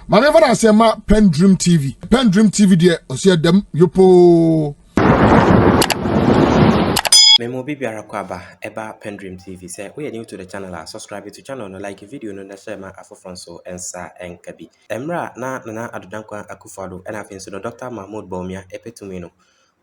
Maneva na sema PENDREAM TV. PENDREAM TV de osia dem yopo. Memo bibiara kwaba eba PENDREAM TV. Say we are new to the channel, subscribe to the channel, like video no na share ma afofronso ensa enkabi. Emra na Nana Addo Dankwa Akufo-Addo and afin so Dr. Mahmoud Bawumia epetumi no.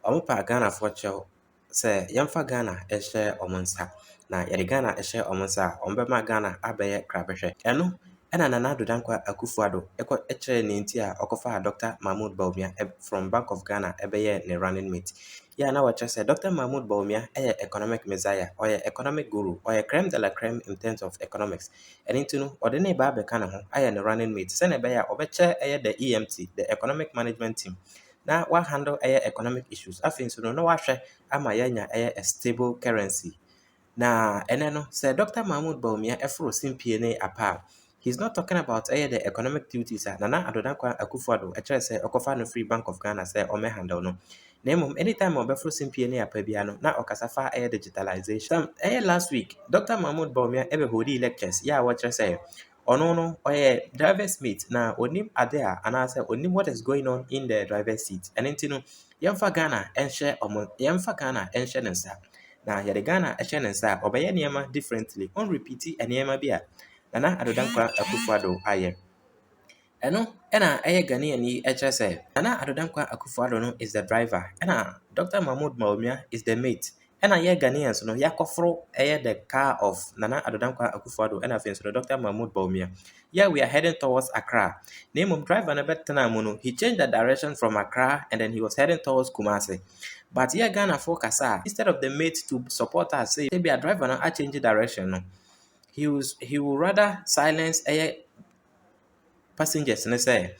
Omo pa Ghana for chew say yamfa Ghana e share omonsa. Na yede Ghana e share omonsa ombema Ghana abeye krabehwe. Eno ena Nana Addo Dankwa Akufo-Addo eko echere ne nti a okofa Dr. Mahmoud Bawumia from Bank of Ghana ebeye ne running mate. Yeah, now what I said, Dr. Mahmoud Bawumia, economic messiah, or economic guru, or a creme de la creme in terms of economics. And into or the neighbor Becanaho, I am a running mate, send a bear or chair the EMT, the economic management team. Now, what handle economic issues? I think so. No, I share Amayanya a stable currency. Now, and then said Dr. Mahmoud Bawumia, a fro PNA apart. He's not talking about the economic duties. Nana Addo Dankwa Akufo-Addo, a chair say, Okofano Free Bank of Ghana, say, or me handle no. Name anytime on Befro Simpiane Apebiano, now Okasafa air digitalization. Last week, Dr. Mahmoud Bawumia ebe hodi lectures. Yeah, what you say? No, driver's seat. Now, onim adea, and I say, onim what is going on in the driver's seat. And into Yamfa Ghana and share Yamfa Ghana and share and sap. Now, yet the Ghana and share and sap, obey Niema differently, on repeat and Niema beer. Nana Addo Dankwa Akufo-Addo aye. Eno, ena Ghanaian ni HSA. Nana Addo Dankwa Akufo-Addo no is the driver. Ena Dr. Mahmoud Bawumia is the mate. Ena Ghanaians no yakofro the car of Nana Addo Dankwa Akufo-Addo ena fin so Dr. Mahmoud Bawumia. Yeah, we are heading towards Accra. Name of driver na betana mono. He changed the direction from Accra and then he was heading towards Kumasi. But here Ghana for Kasa, instead of the mate to support us, say be a driver no I change direction no. He will rather silence passengers ne say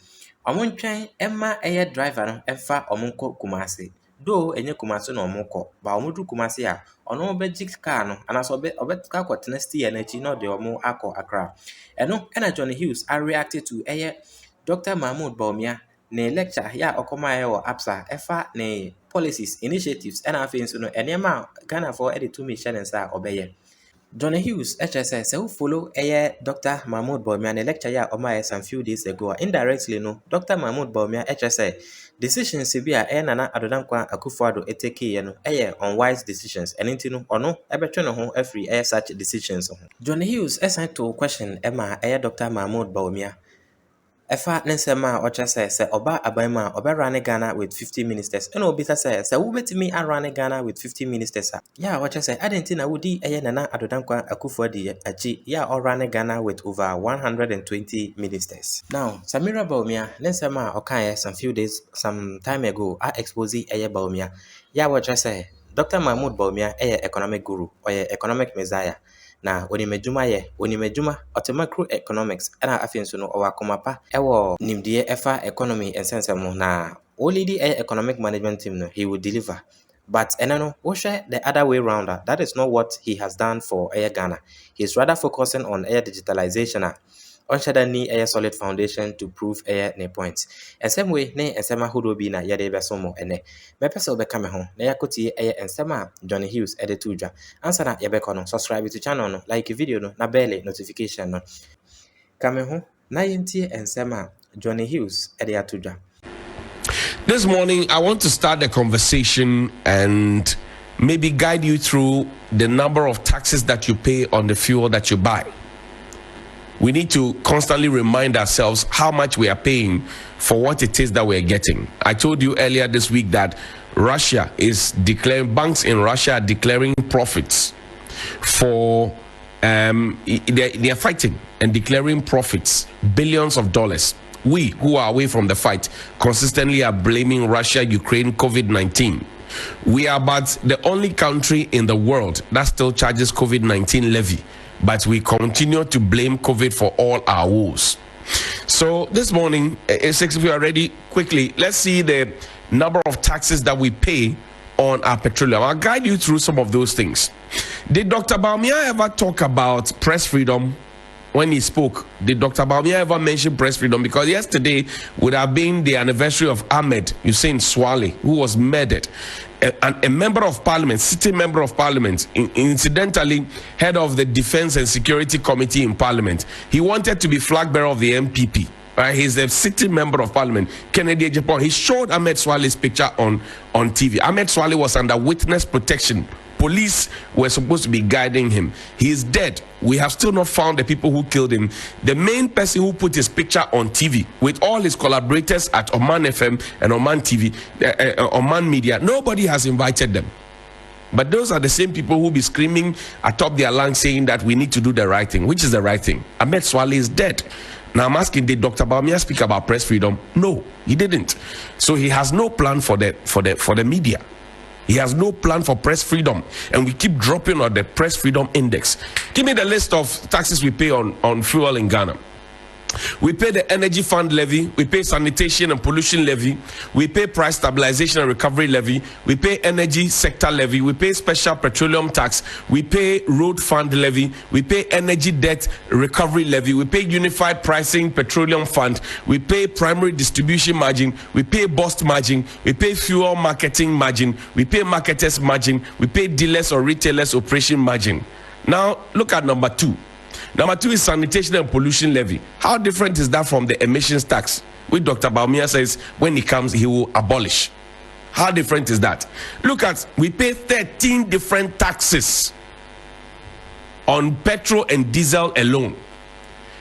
omontwen emma driver no efa omonko Kumasi do enye Kumasi no omonko ba omodu Kumasi a ono obejik car no anaso obetaka kwotena steer na chi no de omo akọ Accra eno ena John Hughes are reacted to Dr. Mahmoud Bawumia ne lecture ya okoma wo absa efa ne policies initiatives ena afin so no enema Ghana for to me share nsa obeye. John Hughes, HSS, who follow Dr. Mahmoud Bawumia and lecture ya Oma some few days ago. Indirectly, no, Dr. Mahmoud Bawumia, HSS, decisions to be Nana Addo Dankwa Akufo-Addo eteke unwise decisions. And into or no, every such decisions. John Hughes assigned to question Emma Dr. Mahmoud Bawumia. Efa Nensema Ocha says, Oba Abaima, Oba run Ghana with 50 ministers. And Obita says, who bet me I run Ghana with 50 ministers? Yeah, what I say, I didn't think I would Nana Addo Dankwa Akufo-Addo achi, yeah, or run Ghana with over 120 ministers. Now, Samira Bawumia, Nensema Okaye, some time ago, I expose Bawumia. Yeah, what I say, Dr. Mahmoud Bawumia, economic guru, or economic messiah. Na onimejuma macroeconomics ana afin so no owakomapa ewo nimdie efa economy ensensemo na only economic management team no he will deliver, but enano wo share the other way round. That is not what he has done for Ghana. He is rather focusing on digitalization on shada ni solid foundation to prove ne points. And same way ne ensema hudo bi na yede besomo ene mepese obeka me ho na yakoti ensema John Hughes tuja ansa na yebeko no. Subscribe to channel no, like video no, na bell notification no kame ho na yentie ensema John Hughes atuja. This morning I want to start the conversation and maybe guide you through the number of taxes that you pay on the fuel that you buy. We need to constantly remind ourselves how much we are paying for what it is that we're getting. I told you earlier this week that Russia is declaring, banks in Russia are declaring profits for, they are fighting and declaring profits, billions of dollars. We who are away from the fight consistently are blaming Russia, Ukraine, COVID-19. We are about the only country in the world that still charges COVID-19 levy, but we continue to blame COVID for all our woes. So this morning, if we are ready, quickly, let's see the number of taxes that we pay on our petroleum. I'll guide you through some of those things. Did Dr. Bawumia ever talk about press freedom when he spoke? Did Dr. Bawumia ever mention press freedom? Because yesterday would have been the anniversary of Ahmed Hussein Swale, who was murdered. A member of parliament, sitting member of parliament, incidentally head of the Defense and Security Committee in parliament. He wanted to be flag bearer of the MPP. Right? He's a sitting member of parliament, Kennedy Japan. He showed Ahmed Swale's picture on TV. Ahmed Swale was under witness protection. Police were supposed to be guiding him. He is dead. We have still not found the people who killed him. The main person who put his picture on TV with all his collaborators at Oman FM and Oman TV, Oman Media, nobody has invited them. But those are the same people who be screaming atop their lungs saying that we need to do the right thing. Which is the right thing? Ahmed Swale is dead. Now I'm asking, did Dr. Bawumia speak about press freedom? No, he didn't. So he has no plan for the media. He has no plan for press freedom, and we keep dropping on the press freedom index. Give me the list of taxes we pay on fuel in Ghana. We pay the energy fund levy, we pay sanitation and pollution levy, we pay price stabilization and recovery levy, we pay energy sector levy, we pay special petroleum tax, we pay road fund levy, we pay energy debt recovery levy, we pay unified pricing petroleum fund, we pay primary distribution margin, we pay bust margin, we pay fuel marketing margin, we pay marketers margin, we pay dealers or retailers operation margin. Now look at number 2. Number 2 is sanitation and pollution levy. How different is that from the emissions tax, which Dr. Bawumia says when he comes he will abolish? How different is that? Look at, we pay 13 different taxes on petrol and diesel alone.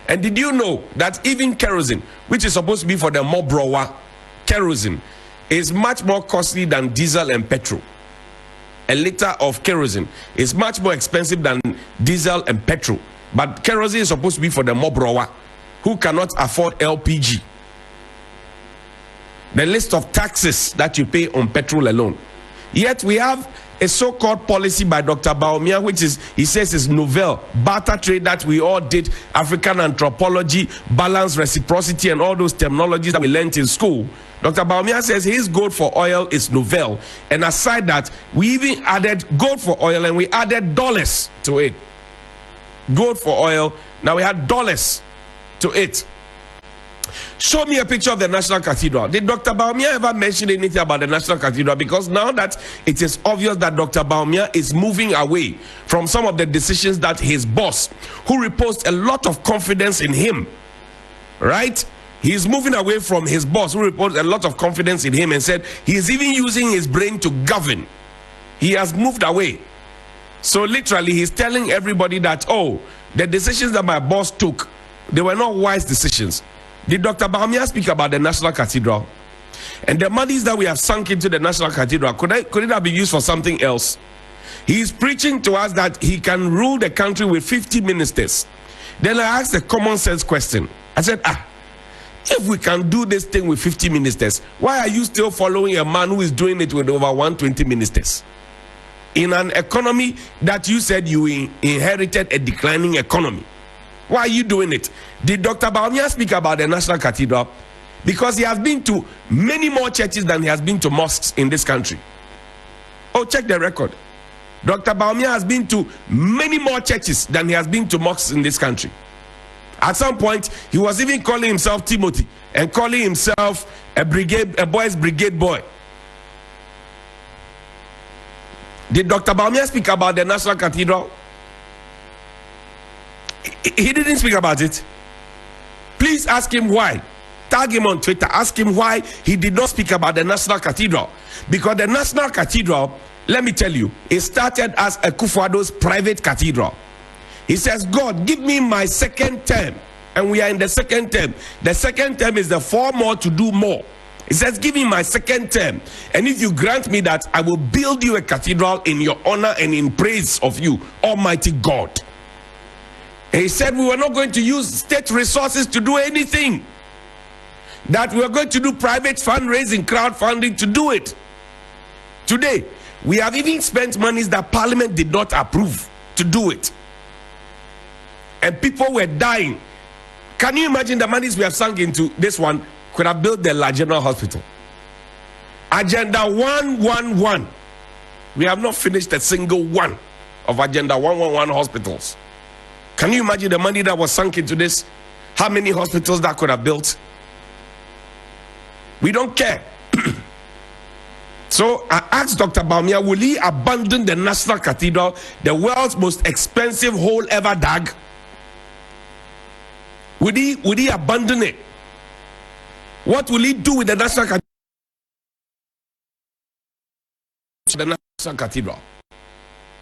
And did you know that even kerosene, which is supposed to be for the mobrowa, kerosene is much more costly than diesel and petrol? A liter of kerosene is much more expensive than diesel and petrol. But kerosene is supposed to be for the mobrowa who cannot afford LPG. The list of taxes that you pay on petrol alone. Yet we have a so-called policy by Dr. Bawumia, which is, he says, is novel, barter trade that we all did, African anthropology, balance, reciprocity, and all those terminologies that we learned in school. Dr. Bawumia says his gold for oil is novel, and aside that, we even added gold for oil and we added dollars to it. Gold for oil, now we had dollars to it. Show me a picture of the National Cathedral. Did Dr. Bawumia ever mention anything about the National Cathedral? Because now that it is obvious that Dr. Bawumia is moving away from some of the decisions that his boss, who reposed a lot of confidence in him, right? He's moving away from his boss, who reposed a lot of confidence in him and said he's even using his brain to govern. He has moved away. So literally, he's telling everybody that, oh, the decisions that my boss took, they were not wise decisions. Did Dr. Bawumia speak about the National Cathedral? And the monies that we have sunk into the National Cathedral, could it have been used for something else? He's preaching to us that he can rule the country with 50 ministers. Then I asked a common sense question. I said, if we can do this thing with 50 ministers, why are you still following a man who is doing it with over 120 ministers? In an economy that you said you inherited a declining economy. Why are you doing it? Did Dr. Bawumia speak about the National Cathedral? Because he has been to many more churches than he has been to mosques in this country. Oh, check the record. Dr. Bawumia has been to many more churches than he has been to mosques in this country. At some point, he was even calling himself Timothy and calling himself a boys' brigade boy. Did Dr. Bawumia speak about the National Cathedral? He didn't speak about it. Please ask him why. Tag him on Twitter. Ask him why he did not speak about the National Cathedral. Because the National Cathedral, let me tell you, it started as Akufo-Addo's private cathedral. He says, God, give me my second term. And we are in the second term. The second term is the 4 more to do more. He says, give me my second term. And if you grant me that, I will build you a cathedral in your honor and in praise of you, Almighty God. And he said we were not going to use state resources to do anything. That we were going to do private fundraising, crowdfunding to do it. Today, we have even spent monies that Parliament did not approve to do it. And people were dying. Can you imagine the monies we have sunk into this one? Could have built the La General Hospital. Agenda 111. We have not finished a single one of Agenda 111 hospitals. Can you imagine the money that was sunk into this? How many hospitals that could have built? We don't care. So I asked Dr. Bawumia, will he abandon the National Cathedral, the world's most expensive hole ever dug? Would he abandon it? What will he do with the National Cathedral?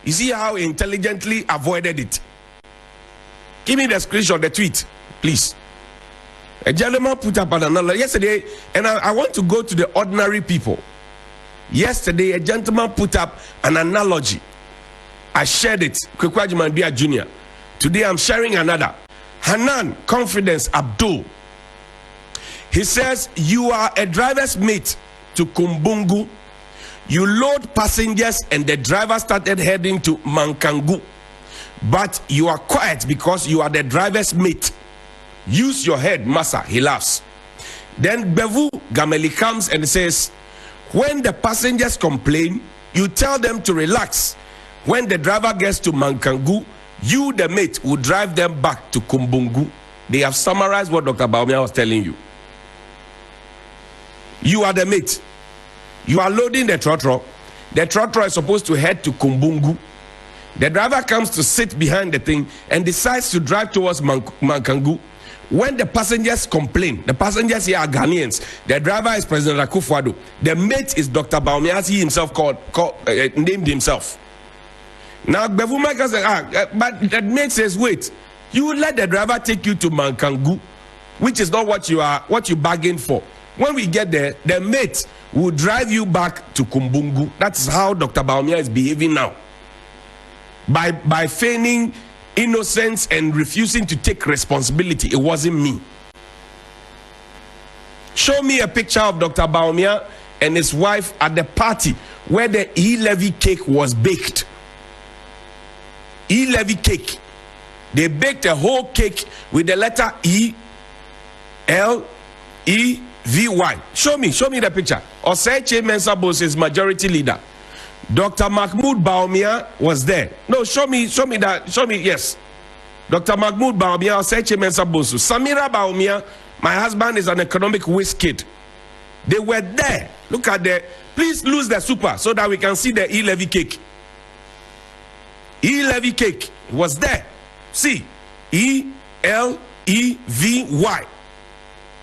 You see how he intelligently avoided it? Give me the screenshot, the tweet, please. A gentleman put up an analogy yesterday, and I want to go to the ordinary people. Yesterday, a gentleman put up an analogy. I shared it. Kwekwajimandia Jr. Today, I'm sharing another. Hanan Confidence Addo. He says, you are a driver's mate to Kumbungu. You load passengers and the driver started heading to Mankangu. But you are quiet because you are the driver's mate. Use your head, Massa. He laughs. Then Bevu Gameli comes and says, when the passengers complain, you tell them to relax. When the driver gets to Mankangu, you, the mate, will drive them back to Kumbungu. They have summarized what Dr. Bawumia was telling you. You are the mate. You are loading the trotro. The trotro is supposed to head to Kumbungu. The driver comes to sit behind the thing and decides to drive towards Mankangu. When the passengers complain, the passengers here are Ghanaians. The driver is President Akufo-Addo. The mate is Dr. Bawumia, as he himself named himself. Now, Bevuma says, but the mate says, wait, you let the driver take you to Mankangu, which is not what you bargained for. When we get there, the mate will drive you back to Kumbungu. That's how Dr. Bawumia is behaving now. By feigning innocence and refusing to take responsibility. It wasn't me. Show me a picture of Dr. Bawumia and his wife at the party where the E-levy cake was baked. E-levy cake. They baked a whole cake with the letter E, L, E, V-Y. Show me the picture. Oseiche Mensah Bose's majority leader. Dr. Mahmoud Bawumia was there. No, show me that. Show me, yes. Dr. Mahmoud Bawumia, Oseiche Mensah Bose. Samira Bawumia, my husband is an economic whiz kid. They were there. Look at the, please lose the super so that we can see the E-levy cake. E-levy cake was there. See, E-L-E-V-Y.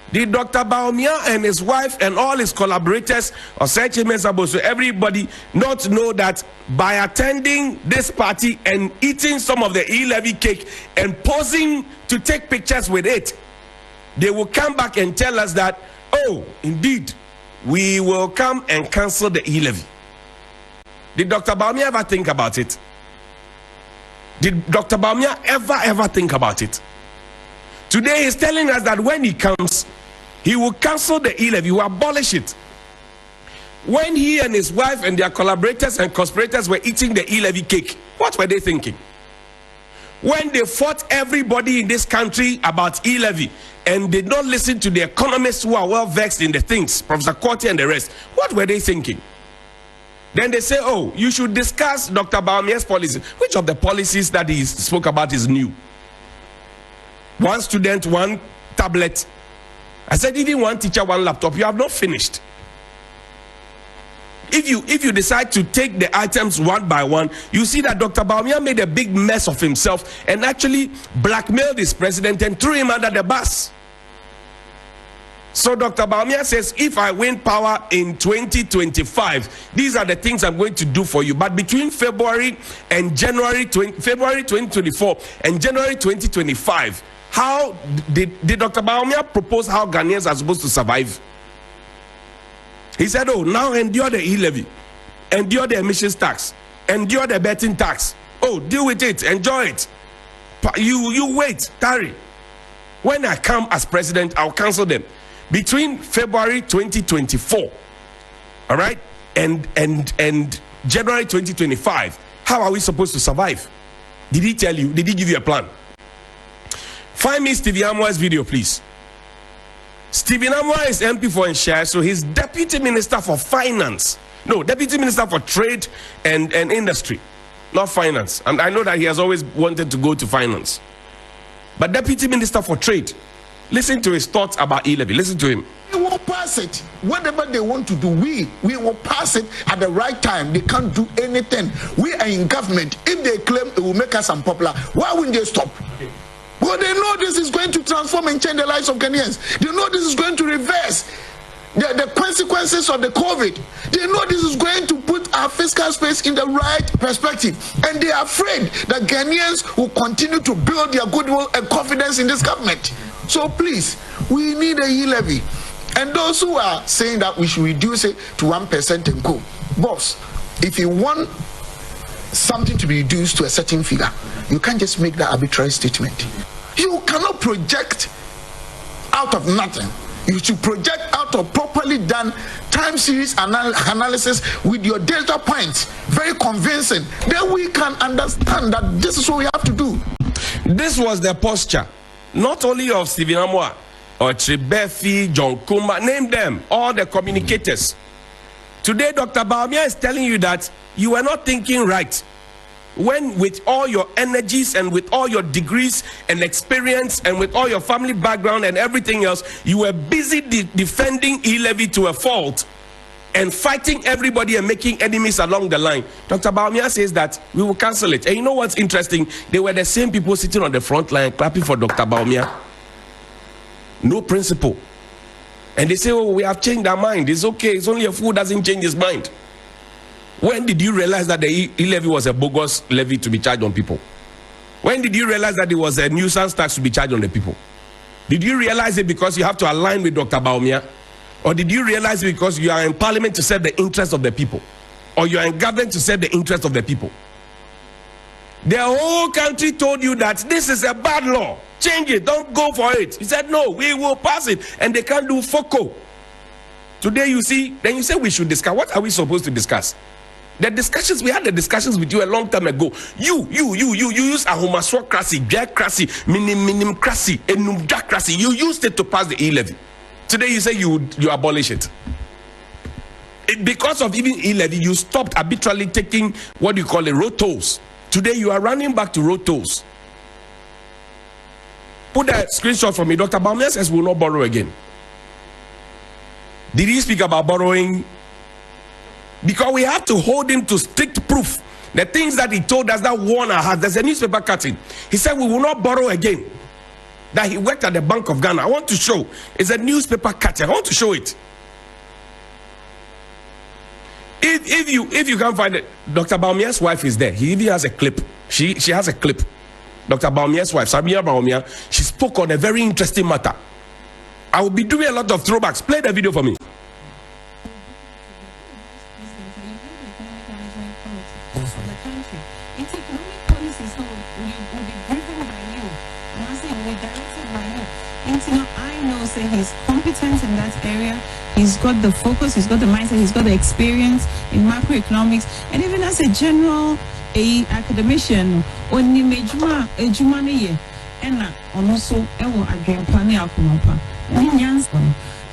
Did Dr. Bawumia and his wife and all his collaborators, Oseiche Mensah Bose, everybody not know that by attending this party and eating some of the E-levy cake and posing to take pictures with it, they will come back and tell us that, oh, indeed, we will come and cancel the E-levy. Did Dr. Bawumia ever think about it? Did Dr. Bawumia ever think about it? Today he's telling us that when he comes, he will cancel the E-levy, he will abolish it. When he and his wife and their collaborators and conspirators were eating the E-levy cake, what were they thinking? When they fought everybody in this country about E-levy and did not listen to the economists who are well vexed in the things, Professor Korte and the rest, what were they thinking? Then they say, oh, you should discuss Dr. Bawumia's policies. Which of the policies that he spoke about is new? One student, one tablet. I said, even one teacher, one laptop. You have not finished. If you decide to take the items one by one, you see that Dr. Bawumia made a big mess of himself and actually blackmailed his president and threw him under the bus. So Dr. Bawumia says, if I win power in 2025, these are the things I'm going to do for you. But between February 2024 and January 2025, how did Dr. Bawumia propose how Ghanaians are supposed to survive? He said, oh, now endure the E-levy, endure the emissions tax, endure the betting tax. Oh, deal with it, enjoy it. You wait, tarry. When I come as president, I'll cancel them. Between February 2024, all right, and January 2025, how are we supposed to survive? Did he tell you? Did he give you a plan? Find me Stevie Amoa's video, please. Stephen Amoa is MP for Nshire, so he's Deputy Minister for Finance. No, Deputy Minister for Trade and Industry, not Finance. And I know that he has always wanted to go to Finance. But Deputy Minister for Trade, listen to his thoughts about E-levy. Listen to him. We will pass it. Whatever they want to do, we will pass it at the right time. They can't do anything. We are in government. If they claim it will make us unpopular, why wouldn't they stop? Well, they know this is going to transform and change the lives of Ghanaians. They know this is going to reverse the consequences of the COVID. They know this is going to put our fiscal space in the right perspective. And they are afraid that Ghanaians will continue to build their goodwill and confidence in this government. So please, we need a E-levy. And those who are saying that we should reduce it to 1% and go. Boss, if you want something to be reduced to a certain figure, you can't just make that arbitrary statement. You cannot project out of nothing. You should project out of properly done time series analysis with your data points, very convincing. Then we can understand that this is what we have to do. This was the posture, not only of Stephen Amoah or Tribefi, John Kuma, name them, all the communicators. Today, Dr. Bawumia is telling you that you are not thinking right. When with all your energies and with all your degrees and experience and with all your family background and everything else, you were busy defending E-levy to a fault and fighting everybody and making enemies along the line. Dr. Bawumia says that we will cancel it. And you know what's interesting? They were the same people sitting on the front line clapping for Dr. Bawumia. No principle. And they say, oh, we have changed our mind. It's okay. It's only a fool doesn't change his mind. When did you realize that the E-levy was a bogus levy to be charged on people? When did you realize that it was a nuisance tax to be charged on the people? Did you realize it because you have to align with Dr. Bawumia? Or did you realize it because you are in parliament to serve the interests of the people? Or you are in government to serve the interests of the people? The whole country told you that this is a bad law. Change it. Don't go for it. He said, no, we will pass it. And they can't do FOCO. Today you see, then you say we should discuss. What are we supposed to discuss? The discussions, we had the discussions with you a long time ago. You use ahomasocracy, bureaucracy, minimcracy, enumjacracy. You used it to pass the E-levy. Today you say you abolish it. Because of even E-levy, you stopped arbitrarily taking what you call a road tolls. Today you are running back to road tolls. Put a screenshot from me. Dr. Bawumia says we will not borrow again. Did he speak about borrowing? Because we have to hold him to strict proof. The things that he told us that warn our hearts. There's a newspaper cutting. He said we will not borrow again. That he worked at the Bank of Ghana. I want to show. It's a newspaper cutting. I want to show it. If you can't find it, Dr. Bawumia's wife is there. He even has a clip. She has a clip. Dr. Bawumia's wife, Samira Bawumia, she spoke on a very interesting matter. I will be doing a lot of throwbacks. Play the video for me. He's competent in that area. He's got the focus, he's got the mindset, he's got the experience in macroeconomics, and even as a general academician,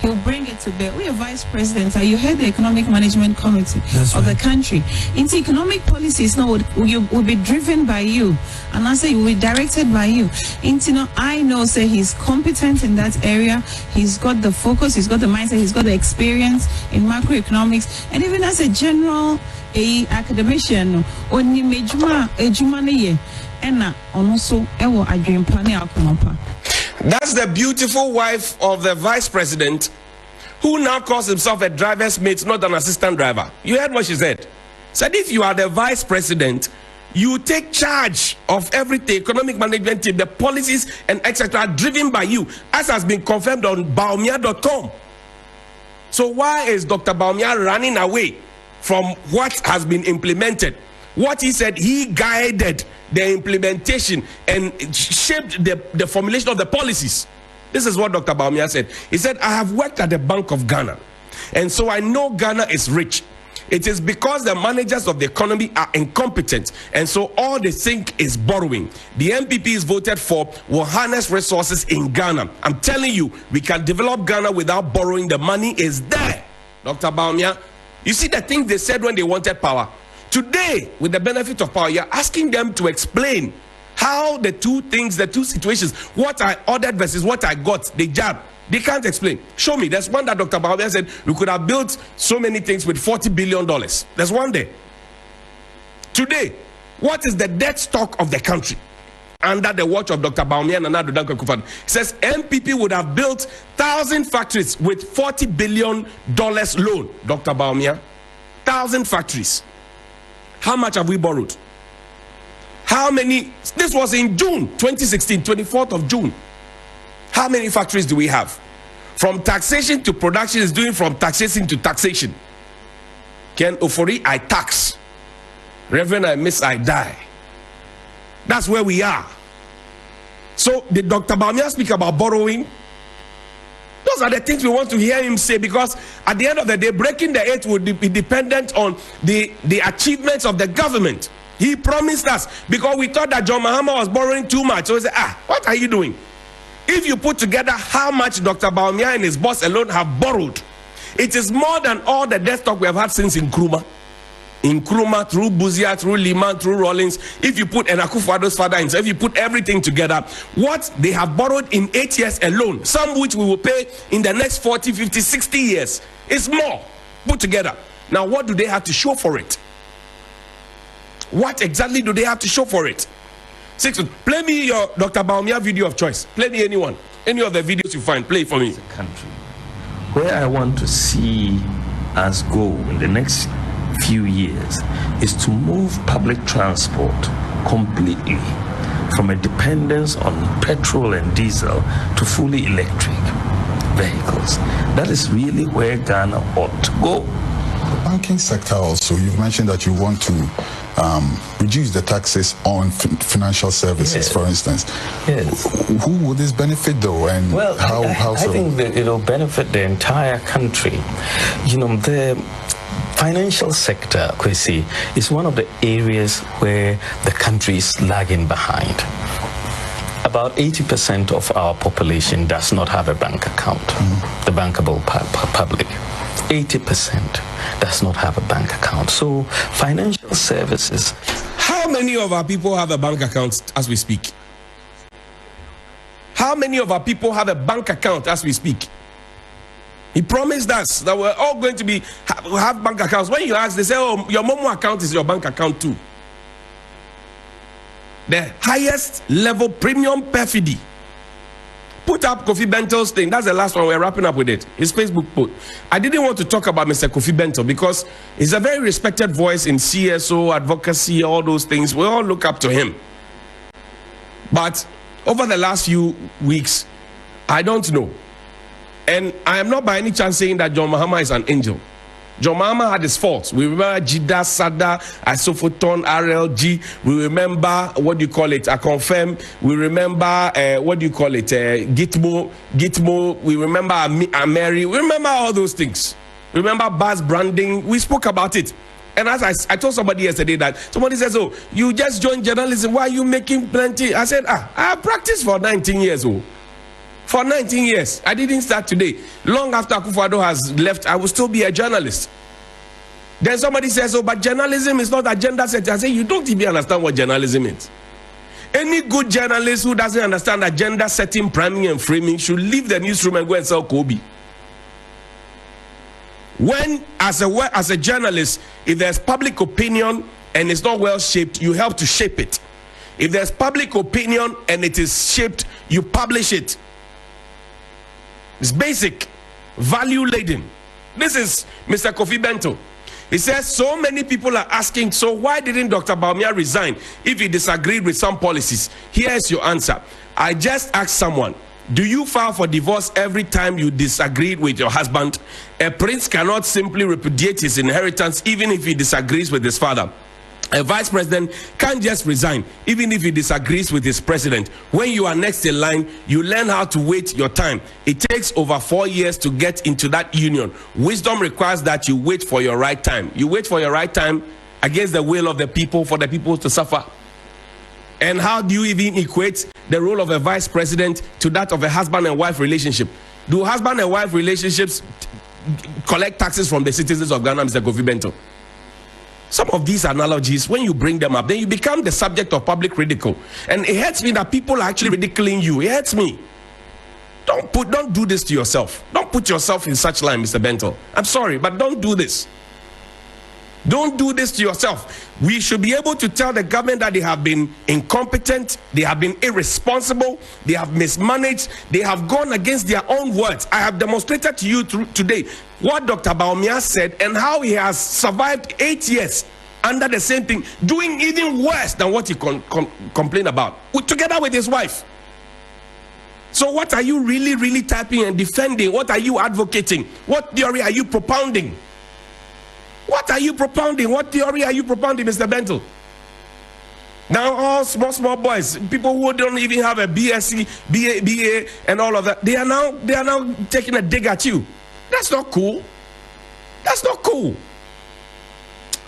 he'll bring it to bear. We are vice president. You heard the economic management committee of the country. Into economic policies now will be driven by you, and I say it will be directed by you. I know say he's competent in that area. He's got the focus, he's got the mindset, he's got the experience in macroeconomics, and even as a general academician, that's the beautiful wife of the vice president, who now calls himself a driver's mate, not an assistant driver. You heard what she said. Said if you are the vice president, you take charge of everything, economic management team, the policies and etc. driven by you, as has been confirmed on Bawumia.com. So why is Dr. Bawumia running away from what has been implemented? What he said, he guided the implementation and shaped the formulation of the policies. This is what Dr. Bawumia said. He said, I have worked at the Bank of Ghana, and so I know Ghana is rich. It is because the managers of the economy are incompetent, and so all they think is borrowing. The MPPs voted for will harness resources in Ghana. I'm telling you, we can develop Ghana without borrowing. The money is there. Dr. Bawumia, you see the things they said when they wanted power. Today, with the benefit of power, you're asking them to explain how the two things, the two situations, what I ordered versus what I got, they jab. They can't explain. Show me. There's one that Dr. Bawumia said we could have built so many things with $40 billion. There's one there. Today, what is the debt stock of the country? under the watch of Dr. Bawumia and Addo Akufo-Addo. He says MPP would have built 1,000 factories with $40 billion loan. Dr. Bawumia, 1,000 factories. How much have we borrowed? How many? This was in June 2016, 24th of June. How many factories do we have? From taxation to production is doing from taxation to taxation. Ken Ofori, I tax. Reverend, I miss, I die. That's where we are. So did Dr. Bawumia speak about borrowing? Those are the things we want to hear him say, because at the end of the day, breaking the eight would be dependent on the achievements of the government. He promised us, because we thought that John Mahama was borrowing too much. So we said, what are you doing? If you put together how much Dr. Bawumia and his boss alone have borrowed, it is more than all the debt stock we have had since Nkrumah. Nkrumah, through Buzia, through Liman, through Rawlings. If you put Akufo-Addo's father in, so if you put everything together, what they have borrowed in 8 years alone, some which we will pay in the next 40, 50, 60 years, is more put together. Now, what do they have to show for it? What exactly do they have to show for it? Play me your Dr. Bawumia video of choice. Play me anyone. Any of the videos you find, play it for me. Country. Where I want to see us go in the next few years is to move public transport completely from a dependence on petrol and diesel to fully electric vehicles. That is really where Ghana ought to go. The banking sector also, you've mentioned that you want to reduce the taxes on financial services, yes, for instance. Yes. Who would this benefit though, and well, how I so? think that it'll benefit the entire country. You know, the financial sector, Kwesi, is one of the areas where the country is lagging behind. About 80% of our population does not have a bank account, the bankable public. 80% does not have a bank account. So financial services. How many of our people have a bank account as we speak? How many of our people have a bank account as we speak? He promised us that we're all going to have bank accounts. When you ask, they say, oh, your Momo account is your bank account too. The highest level premium perfidy. Put up Kofi Bento's thing. That's the last one. We're wrapping up with it. His Facebook post. I didn't want to talk about Mr. Kofi Bento because he's a very respected voice in CSO, advocacy, all those things. We all look up to him. But over the last few weeks, I don't know. And I am not by any chance saying that John Mahama is an angel. John Mahama had his faults. We remember Jida, Sada, Isofoton, RLG. We remember, what do you call it? I confirm. We remember, what do you call it? Gitmo. We remember Ameri. We remember all those things. Remember Buzz branding. We spoke about it. And as I told somebody yesterday that somebody says, oh, you just joined journalism. Why are you making plenty? I said, I have practiced for 19 years old. For 19 years. I didn't start today. Long after Akufo-Addo has left, I will still be a journalist. Then somebody says, oh, but journalism is not agenda setting. I say, you don't even understand what journalism is. Any good journalist who doesn't understand agenda setting, priming, and framing should leave the newsroom and go and sell Kobe. When, as a journalist, if there's public opinion and it's not well shaped, you help to shape it. If there's public opinion and it is shaped, you publish it. It's basic, value laden. This is Mr. Kofi Bento. He says so many people are asking, so why didn't Dr. Bawumia resign if he disagreed with some policies? Here's your answer. I just asked someone, do you file for divorce every time you disagreed with your husband? A prince cannot simply repudiate his inheritance even if he disagrees with his father. A vice president can't just resign even if he disagrees with his president. When you are next in line, you learn how to wait your time. It takes over 4 years to get into that union. Wisdom requires that you wait for your right time. You wait for your right time against the will of the people, for the people to suffer. And how do you even equate the role of a vice president to that of a husband and wife relationship? Do husband and wife relationships collect taxes from the citizens of Ghana, Mr. Kofi Bento? Some of these analogies, when you bring them up, then you become the subject of public ridicule. And it hurts me that people are actually ridiculing you. It hurts me. Don't do this to yourself. Don't put yourself in such line, Mr. Bento. I'm sorry, but don't do this. Don't do this to yourself. We should be able to tell the government that they have been incompetent, they have been irresponsible, they have mismanaged, they have gone against their own words. I have demonstrated to you today what Dr. Bawumia said and how he has survived 8 years under the same thing, doing even worse than what he complained about, together with his wife. So what are you really typing and defending? What are you advocating? What theory are you propounding? What are you propounding? What theory are you propounding, Mr. Bentel? Now all small boys, people who don't even have a BSc, BA, and all of that, they are now taking a dig at you. That's not cool. That's not cool.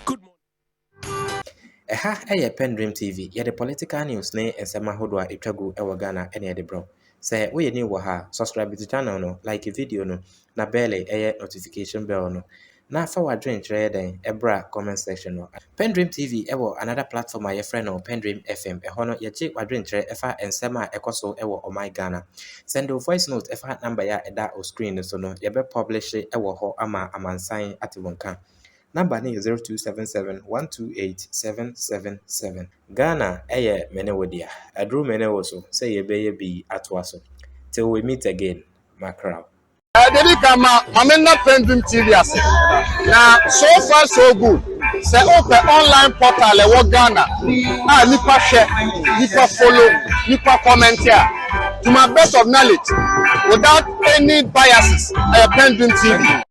Good morning. PENDREAM TV. The political news ne ensema hodo a etwagu ewo Ghana ene de bro. Say we ni wo ha, subscribe to channel no, like video no, na bell notification bell no. Na fa wadwen kyerɛ den ebra comment section no. PENDREAM TV ewo another platform a yɛfrɛ no PENDREAM FM. Ɛhɔ no yɛgye wadwen kyerɛ ɛfa ensɛm a ɛkɔso ewo my Ghana. Send your voice note ɛfa number ya ɛda o screen so no. Yɛbɛ publish ewo hɔ ama amansan ate wonka. Number ni 0277-128-777. Ghana menewodia. Adro menewoso. Say yebeye bi atwaso. Till we meet again, Macron. Dedi kama amena PENDREAM TV ase. Na so far so good. Say open online portal ewo Ghana. Nipa share, nipa follow, nipa comment here. To my best of knowledge, without any biases, PENDREAM TV.